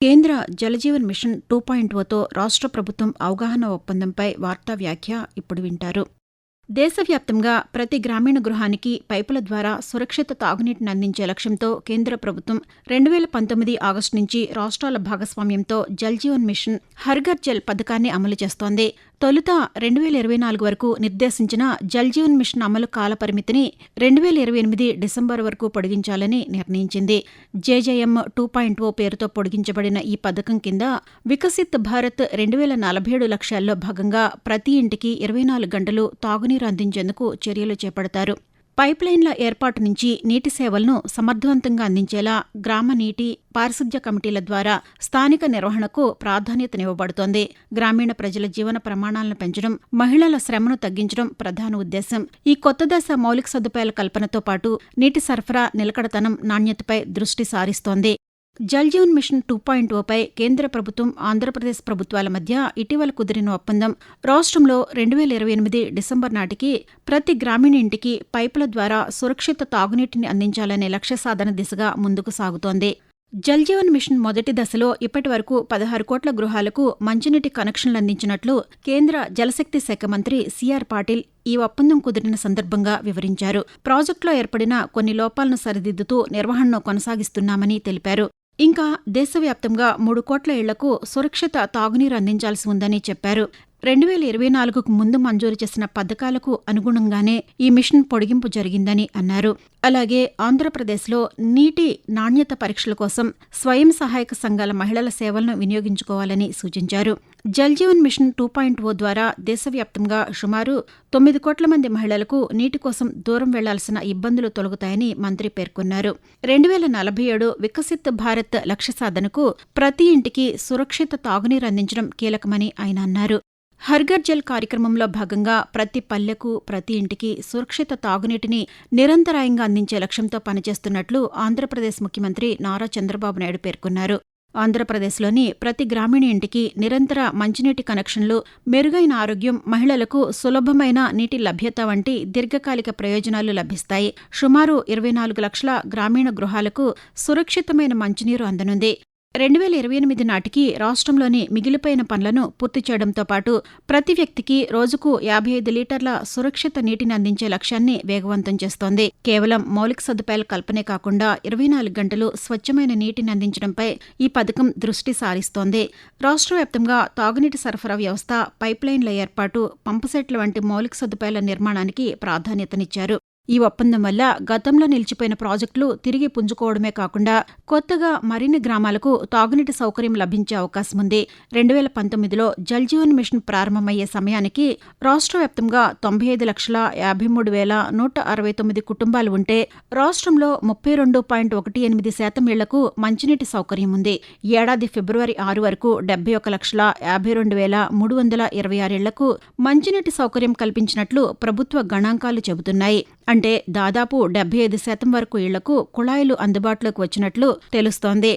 కేంద్ర జలజీవన్ మిషన్ 2.0తో రాష్ట్ర ప్రభుత్వం అవగాహన ఒప్పందంపై వార్తా వ్యాఖ్య ఇప్పుడు వింటారు. దేశవ్యాప్తంగా ప్రతి గ్రామీణ గృహానికి పైపుల ద్వారా సురక్షిత తాగునీటిని అందించే లక్ష్యంతో కేంద్ర ప్రభుత్వం 2019 ఆగస్టు నుంచి రాష్ట్రాల భాగస్వామ్యంతో జల్జీవన్ మిషన్ హర్ఘర్ జల్ పథకాన్ని అమలు చేస్తోంది. తొలుత 2024 వరకు నిర్దేశించిన జల్జీవన్ మిషన్ అమలు కాలపరిమితిని 2028 డిసెంబర్ వరకు పొడిగించాలని నిర్ణయించింది. జేజేఎం 2.0 పేరుతో పొడిగించబడిన ఈ పథకం కింద వికసిత్ భారత్ 2047 లక్ష్యాల్లో భాగంగా ప్రతి ఇంటికి 24 గంటలు తాగునీరు అందించేందుకు చర్యలు చేపడతారు. పైప్లైన్ల ఏర్పాటు నుంచి నీటి సేవలను సమర్థవంతంగా అందించేలా గ్రామ నీటి, పారిశుధ్య కమిటీల ద్వారా స్థానిక నిర్వహణకు ప్రాధాన్యతనివ్వబడుతోంది. గ్రామీణ ప్రజల జీవన ప్రమాణాలను పెంచడం, మహిళల శ్రమను తగ్గించడం ప్రధాన ఉద్దేశం. ఈ కొత్త దశ మౌలిక సదుపాయాల కల్పనతో పాటు నీటి సరఫరా, నిలకడతనం, నాణ్యతపై దృష్టి సారిస్తోంది. జల్జీవన్ మిషన్ 2.0పై కేంద్ర ప్రభుత్వం, ఆంధ్రప్రదేశ్ ప్రభుత్వాల మధ్య ఇటీవల కుదిరిన ఒప్పందం రాష్ట్రంలో 2028 డిసెంబర్ నాటికి ప్రతి గ్రామీణ ఇంటికి పైపుల ద్వారా సురక్షిత తాగునీటిని అందించాలనే లక్ష్య సాధన దిశగా ముందుకు సాగుతోంది. జల్జీవన్ మిషన్ మొదటి దశలో ఇప్పటి వరకు 16 కోట్ల గృహాలకు మంచినీటి కనెక్షన్లు అందించినట్లు కేంద్ర జలశక్తి శాఖ మంత్రి సిఆర్ పాటిల్ ఈ ఒప్పందం కుదిరిన సందర్భంగా వివరించారు. ప్రాజెక్టులో ఏర్పడిన కొన్ని లోపాలను సరిదిద్దుతూ నిర్వహణను కొనసాగిస్తున్నామని తెలిపారు. ఇంకా దేశవ్యాప్తంగా 3 కోట్ల ఇళ్లకు సురక్షిత తాగునీరు అందించాల్సి ఉందని చెప్పారు. 2024కు ముందు మంజూరు చేసిన పథకాలకు అనుగుణంగానే ఈ మిషన్ పొడిగింపు జరిగిందని అన్నారు. అలాగే ఆంధ్రప్రదేశ్లో నీటి నాణ్యత పరీక్షల కోసం స్వయం సహాయక సంఘాల మహిళల సేవలను వినియోగించుకోవాలని సూచించారు. జల్జీవన్ మిషన్ 2.0 ద్వారా దేశవ్యాప్తంగా సుమారు 9 కోట్ల మంది మహిళలకు నీటి కోసం దూరం వెళ్లాల్సిన ఇబ్బందులు తొలగుతాయని మంత్రి పేర్కొన్నారు. 2047 వికసిత్ భారత్ లక్ష్య సాధనకు ప్రతి ఇంటికి సురక్షిత తాగునీరు అందించడం కీలకమని ఆయన అన్నారు. హర్ఘర్ జల్ కార్యక్రమంలో భాగంగా ప్రతి పల్లెకు, ప్రతి ఇంటికి సురక్షిత తాగునీటిని నిరంతరాయంగా అందించే లక్ష్యంతో పనిచేస్తున్నట్లు ఆంధ్రప్రదేశ్ ముఖ్యమంత్రి నారా చంద్రబాబు నాయుడు పేర్కొన్నారు. ఆంధ్రప్రదేశ్లోని ప్రతి గ్రామీణ ఇంటికి నిరంతర మంచినీటి కనెక్షన్లు, మెరుగైన ఆరోగ్యం, మహిళలకు సులభమైన నీటి లభ్యత వంటి దీర్ఘకాలిక ప్రయోజనాలు లభిస్తాయి. సుమారు 24 లక్షల గ్రామీణ గృహాలకు సురక్షితమైన మంచినీరు అందనుంది. 2028 నాటికి రాష్ట్రంలోని మిగిలిపోయిన పనులను పూర్తి చేయడంతో పాటు ప్రతి వ్యక్తికి రోజుకు 55 లీటర్ల సురక్షిత నీటిని అందించే లక్ష్యాన్ని వేగవంతం చేస్తోంది. కేవలం మౌలిక సదుపాయాల కల్పనే కాకుండా 24 గంటలు స్వచ్ఛమైన నీటిని అందించడంపై ఈ పథకం దృష్టి సారిస్తోంది. రాష్ట్ర వ్యాప్తంగా తాగునీటి సరఫరా వ్యవస్థ, పైప్లైన్ల ఏర్పాటు, పంపుసెట్ల వంటి మౌలిక సదుపాయాల నిర్మాణానికి ప్రాధాన్యతనిచ్చారు. ఈ ఒప్పందం వల్ల గతంలో నిలిచిపోయిన ప్రాజెక్టులు తిరిగి పుంజుకోవడమే కాకుండా కొత్తగా మరిన్ని గ్రామాలకు తాగునీటి సౌకర్యం లభించే అవకాశం ఉంది. 2019లో జల్జీవన్ మిషన్ ప్రారంభమయ్యే సమయానికి రాష్ట్ర వ్యాప్తంగా 95,53,169 కుటుంబాలు ఉంటే రాష్ట్రంలో 32.18% ఇళ్లకు మంచినీటి సౌకర్యం ఉంది. ఏడాది ఫిబ్రవరి 6 వరకు 71,52,326 ఇళ్లకు మంచినీటి సౌకర్యం కల్పించినట్లు ప్రభుత్వ గణాంకాలు చెబుతున్నాయి. అంటే దాదాపు 75% వరకు ఇళ్లకు కుళాయిలు అందుబాటులోకి వచ్చినట్లు తెలుస్తోంది.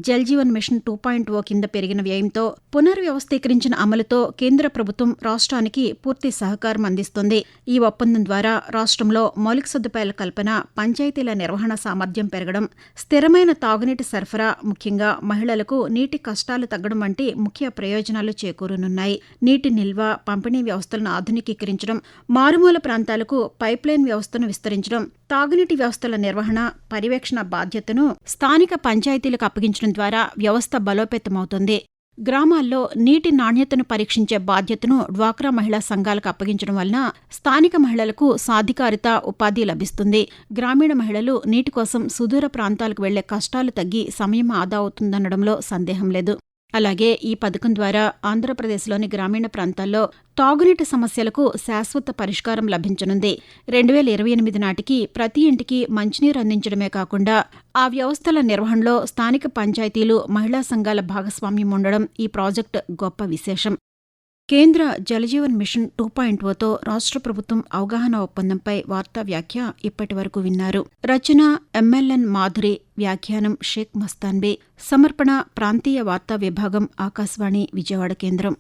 జల్జీవన్ మిషన్ 2.0 కింద పెరిగిన వ్యయంతో పునర్వ్యవస్థీకరించిన అమలుతో కేంద్ర ప్రభుత్వం రాష్ట్రానికి పూర్తి సహకారం అందిస్తోంది. ఈ ఒప్పందం ద్వారా రాష్ట్రంలో మౌలిక సదుపాయాల కల్పన, పంచాయతీల నిర్వహణ సామర్థ్యం పెరగడం, స్థిరమైన తాగునీటి సరఫరా, ముఖ్యంగా మహిళలకు నీటి కష్టాలు తగ్గడం వంటి ముఖ్య ప్రయోజనాలు చేకూరనున్నాయి. నీటి నిల్వ, పంపిణీ వ్యవస్థలను ఆధునికీకరించడం, మారుమూల ప్రాంతాలకు పైప్లైన్ వ్యవస్థను విస్తరించడం, తాగునీటి వ్యవస్థల నిర్వహణ, పర్యవేక్షణ బాధ్యతను స్థానిక పంచాయతీలకు అప్పగించడం ద్వారా వ్యవస్థ బలోపేతమవుతుంది. గ్రామాల్లో నీటి నాణ్యతను పరీక్షించే బాధ్యతను డ్వాక్రా మహిళా సంఘాలకు అప్పగించడం వలన స్థానిక మహిళలకు సాధికారిత, ఉపాధి లభిస్తుంది. గ్రామీణ మహిళలు నీటి కోసం సుదూర ప్రాంతాలకు వెళ్లే కష్టాలు తగ్గి సమయం ఆదా అవుతుందనడంలో సందేహం లేదు. అలాగే ఈ పథకం ద్వారా ఆంధ్రప్రదేశ్లోని గ్రామీణ ప్రాంతాల్లో తాగునీటి సమస్యలకు శాశ్వత పరిష్కారం లభించనుంది. 2028 నాటికి ప్రతి ఇంటికి మంచినీరు అందించడమే కాకుండా ఆ వ్యవస్థల నిర్వహణలో స్థానిక పంచాయతీలు, మహిళా సంఘాల భాగస్వామ్యం ఉండడం ఈ ప్రాజెక్టు గొప్ప విశేషం. కేంద్ర జలజీవన్ మిషన్ 2.0తో రాష్ట్ర ప్రభుత్వం అవగాహన ఒప్పందంపై వార్తా వ్యాఖ్య ఇప్పటి వరకు విన్నారు. రచన ఎంఎల్ఎన్ మాధురి, వ్యాఖ్యానం షేక్ మస్తాన్బీ, సమర్పణ ప్రాంతీయ వార్తా విభాగం, ఆకాశవాణి విజయవాడ కేంద్రం.